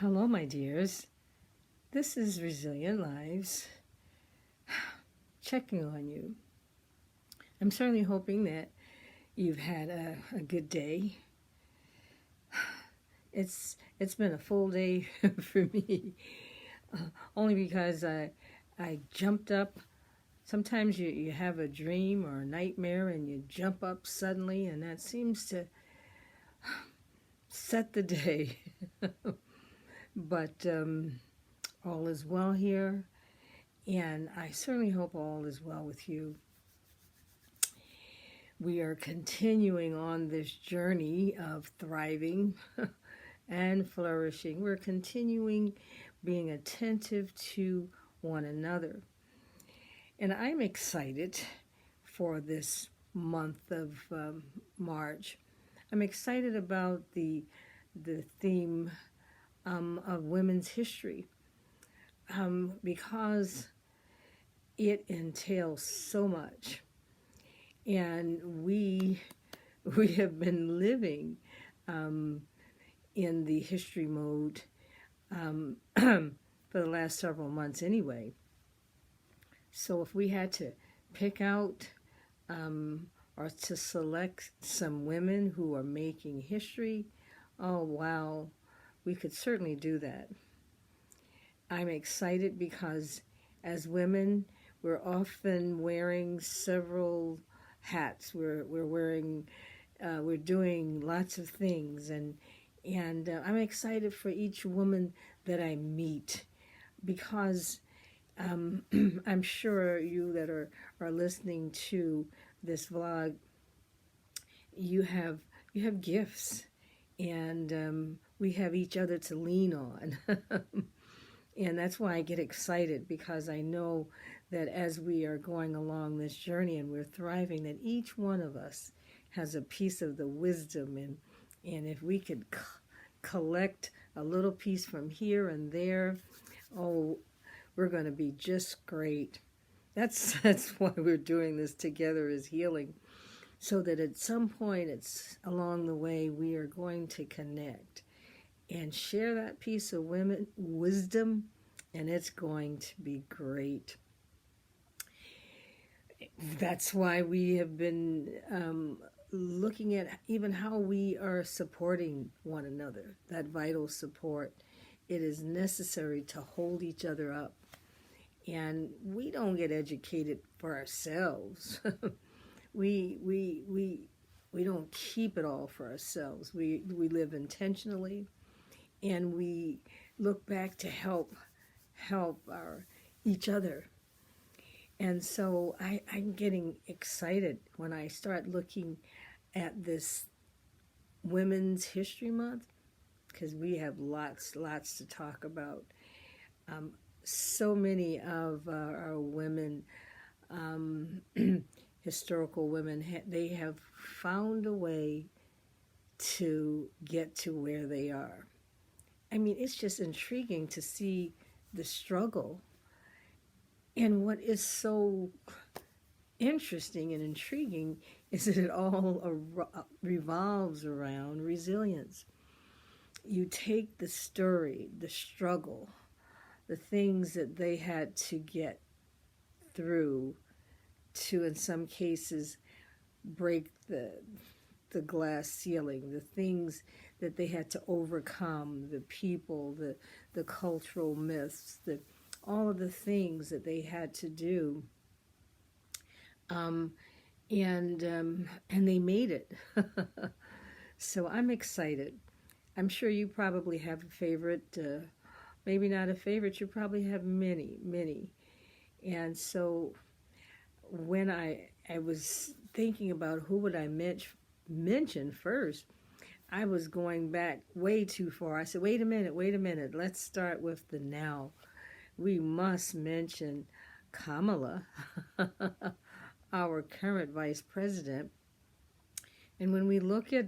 Hello, my dears. This is Resilient Lives checking on you. I'm certainly hoping that you've had a good day. It's been a full day for me, only because I jumped up. Sometimes you have a dream or a nightmare and you jump up suddenly, and that seems to set the day. But all is well here, and I certainly hope all is well with you. We are continuing on this journey of thriving and flourishing. We're continuing being attentive to one another. And I'm excited for this month of March. I'm excited about the theme of women's history because it entails so much. And we have been living in the history mode for the last several months anyway. So if we had to pick out or to select some women who are making history, oh wow, we could certainly do that. I'm excited because as women, we're often wearing several hats. We're wearing, we're doing lots of things, and I'm excited for each woman that I meet because I'm sure you that are listening to this vlog, you have gifts, and we have each other to lean on. And that's why I get excited, because I know that as we are going along this journey and we're thriving, that each one of us has a piece of the wisdom. And if we could collect a little piece from here and there, oh, we're going to be just great. That's why we're doing this together, is healing. So that at some point, it's along the way, we are going to connect and share that piece of wisdom, and it's going to be great. That's why we have been looking at even how we are supporting one another, that vital support. It is necessary to hold each other up. And we don't get educated for ourselves. we don't keep it all for ourselves. We live intentionally, and we look back to help each other. And so I'm getting excited when I start looking at this Women's History Month, because we have lots to talk about. So many of our women, historical women, they have found a way to get to where they are. I mean, it's just intriguing to see the struggle. And what is so interesting and intriguing is that it all revolves around resilience. You take the story, the struggle, the things that they had to get through to, in some cases, break the glass ceiling, the things that they had to overcome, the people, the cultural myths, all of the things that they had to do, and they made it. So I'm excited. I'm sure you probably have a favorite, maybe not a favorite, you probably have many. And so when I was thinking about who would I mention first, I was going back way too far. I said, wait a minute, let's start with the now. We must mention Kamala, our current vice president. And when we look at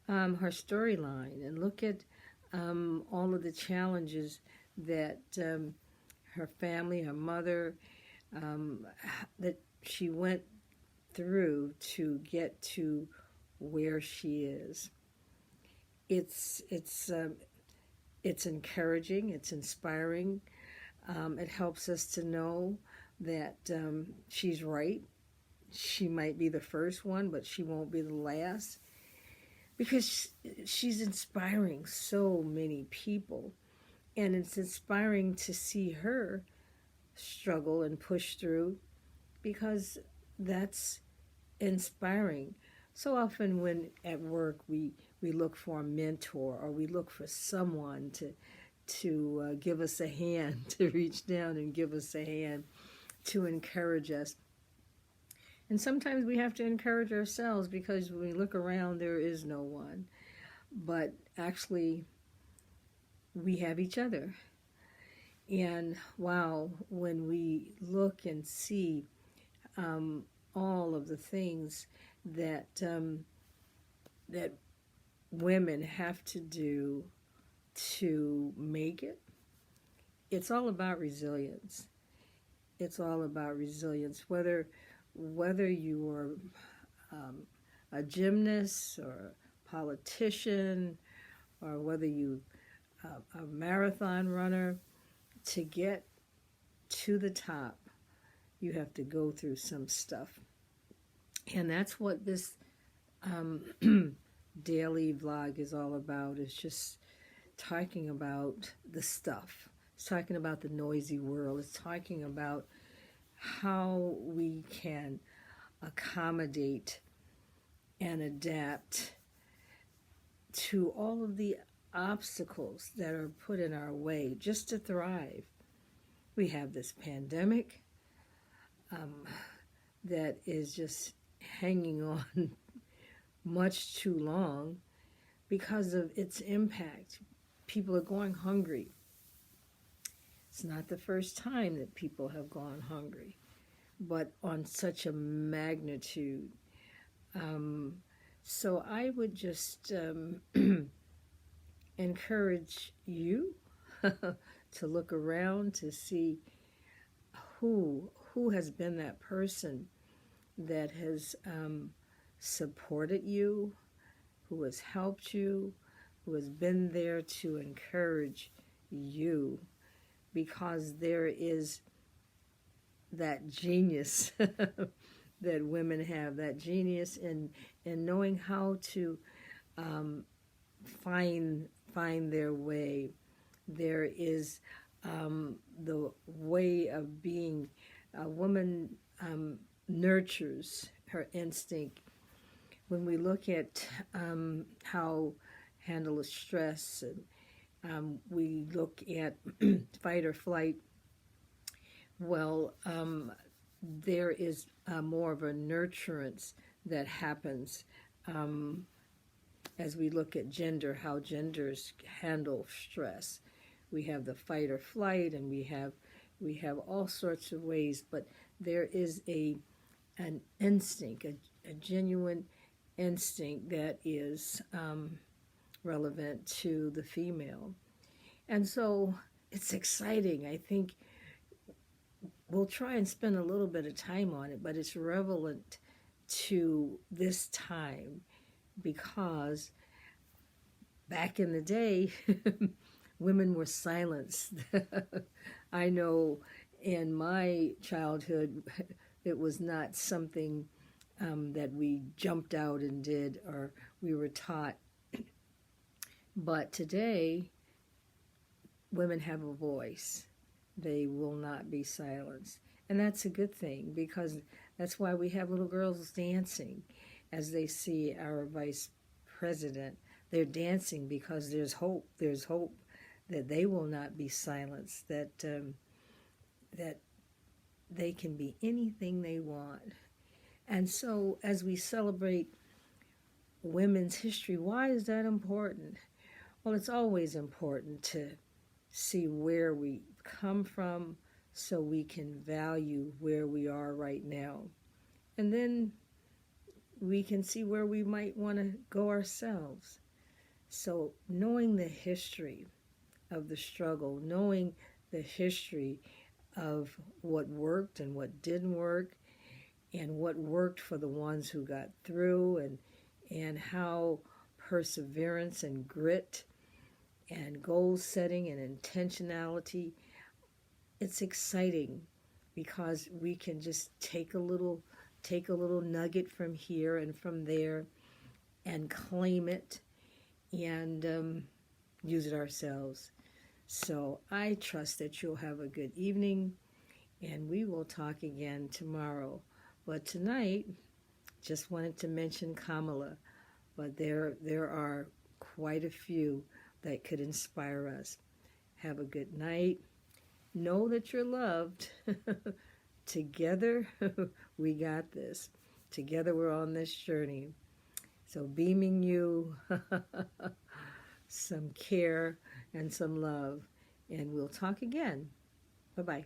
her storyline and look at all of the challenges that her family, her mother, that she went through to get to where she is, it's It's encouraging, it's inspiring. It helps us to know that she's right. She might be the first one, but she won't be the last, because she's inspiring so many people. And it's inspiring to see her struggle and push through, because that's inspiring. So often when at work we look for a mentor, or we look for someone to give us a hand, to reach down and give us a hand, to encourage us. And sometimes we have to encourage ourselves, because when we look around, there is no one. But actually, we have each other. And wow, when we look and see all of the things that that women have to do to make it, it's all about resilience. It's all about resilience. Whether you are a gymnast or a politician, or whether you a marathon runner, to get to the top, you have to go through some stuff. And that's what this daily vlog is all about, is just talking about the stuff. It's talking about the noisy world. It's talking about how we can accommodate and adapt to all of the obstacles that are put in our way just to thrive. We have this pandemic that is just hanging on much too long because of its impact. People are going hungry. It's not the first time that people have gone hungry, but on such a magnitude. So I would just encourage you to look around to see who has been that person that has supported you, who has helped you, who has been there to encourage you, because there is that genius that women have, that genius in knowing how to find their way. There is the way of being. A woman nurtures her instinct. When we look at how handle stress, and we look at fight or flight, well, there is more of a nurturance that happens as we look at gender, how genders handle stress. We have the fight or flight, and we have all sorts of ways, but there is an instinct, a genuine instinct that is relevant to the female. And so it's exciting. I think we'll try and spend a little bit of time on it, but it's relevant to this time, because back in the day, women were silenced. I know in my childhood, it was not something that we jumped out and did, or we were taught. But today, women have a voice. They will not be silenced. And that's a good thing, because that's why we have little girls dancing as they see our vice president. They're dancing because there's hope. There's hope that they will not be silenced, that they can be anything they want. And so as we celebrate women's history, why is that important? Well, it's always important to see where we come from so we can value where we are right now. And then we can see where we might want to go ourselves. So knowing the history of the struggle, knowing the history of what worked and what didn't work, and what worked for the ones who got through, and how perseverance and grit and goal setting and intentionality. It's exciting because we can just take a little nugget from here and from there and claim it and use it ourselves. So I trust that you'll have a good evening, and we will talk again tomorrow. But tonight, just wanted to mention Kamala, but there are quite a few that could inspire us. Have a good night. Know that you're loved. Together, we got this. Together, we're on this journey. So beaming you some care and some love. And we'll talk again. Bye-bye.